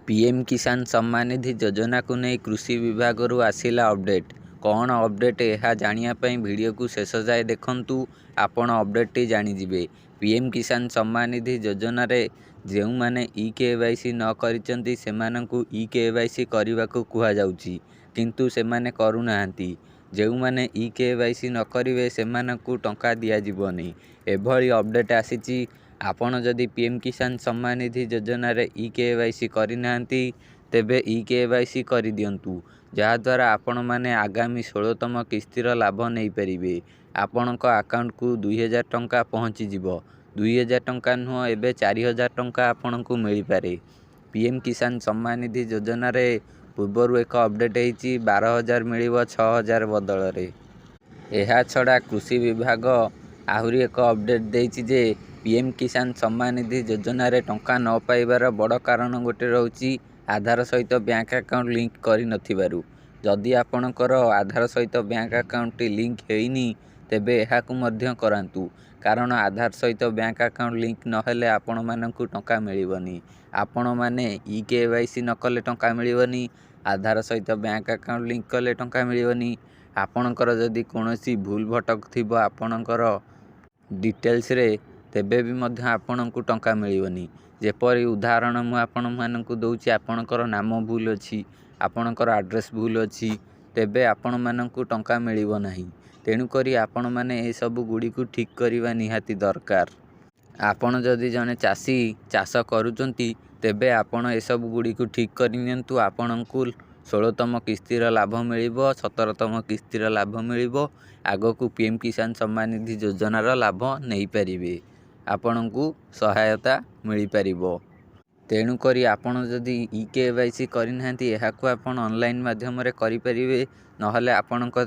PM किसान सम्मान निधि योजना को नहीं कृषि विभाग आसिला अपडेट। कौन अपडेट यह जानापी वीडियो को शेष जाए देखूँ आपण अपडेट जाणीजे। पीएम किसान सम्मान निधि योजना रे जो मैंने EKYC न करिसेंती सेमानंकु EKYC करने को कहुযাଉଛି किंतु से माने करूना। जो मैंने EKYC न करेंगे से टंका दिज्वनी एभली अपडेट आसी। आपण जदि पीएम किसान सम्मान निधि योजना रे EKYC करना तेबे EKYC कर दिंतु जहाद्वारा आपण मैंने आगामी 16तम किस्तिर लाभ नहीं पारे। आपण अकाउंट को 2000 टंका पहुँचीज। 2000 टंका नुह एबे 4000 टंका आपण को मिल पारे। पीएम किसान सम्मान निधि योजना रे पूर्वर एक अपडेट होती 12,000 मिल 6,000 बदल रे। यह छड़ा कृषि विभाग आहरी एक अपडेट देती जे पीएम किसान सम्मान निधि योजना रे टंका न पाइबार बड़ कारण गोटे रोची आधार सहित बैंक अकाउंट लिंक करि नथिबारु। जदि आपणकर आधार सहित बैंक अकाउंट लिंक हेइनी तेबे एहाकु मध्य करांतु कारण आधार सहित बैंक अकाउंट लिंक नहेले आपण मानकु टंका मिलिबनी। आपण माने EKYC न कले टंका मिलिबनी, आधार सहित बैंक अकाउंट लिंक कले टंका मिलिबनी। आपणकर जदि कोनोसी भूल भटक थिबो आपणकर डिटेल्स रे तेबे भी मध्य आपणकु टंका मिलिबनी। जेपरि उदाहरण मु आपण मानकु दउची आपणकर नाम भूल अछि, आपणकर एड्रेस भूल अछि तेबे आपण मानकु टंका मिलिबो नाही। तेणु करी आपण माने ए सब गुडी को ठीक करिवा निहाती दरकार। आपण जदि जने चासी चाष करूचंती तेबे आपण ए सब गुडी को ठीक करि नियंतु। आपणकु 16तम किस्तिर लाभ मिलिबो, 17तम किस्तिर लाभ मिलिबो। आगकू पीएम किसान सम्मान निधि योजनार लाभ नहीं पारिबे, आपणकू सहायता मिल पारिबो। तेणु करी आपण जदि EKYC करिनांती एहाकू आपण ऑनलाइन माध्यम रे करि परिबे, नहले आपणक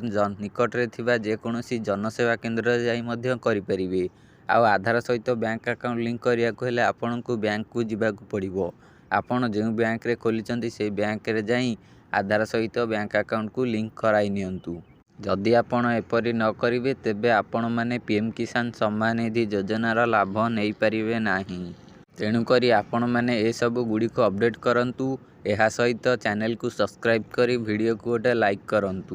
निकट रे थिबा जेकोनोसी जनसेवा केंद्र जाई मध्य करि परिबे। आ आधार सहित बैंक अकाउंट लिंक करिया को हेले आपणकू बैंक को जिबाकू पड़िबो। आपण जे बैंक रे खोलिचंती से बैंक रे जाई आधार सहित बैंक अकाउंट को लिंक कराई नियंतु। जदि आपण एपरि न करिवे तेबे आपण माने पीएम किसान सम्मान निधि योजनार लाभ नहीं पारिबे नाही। तेणु करी आपण माने ए सब गुडी को अपडेट करंतु। एहा सहित चैनल को सब्सक्राइब करी वीडियो को गोटे लाइक करंतु।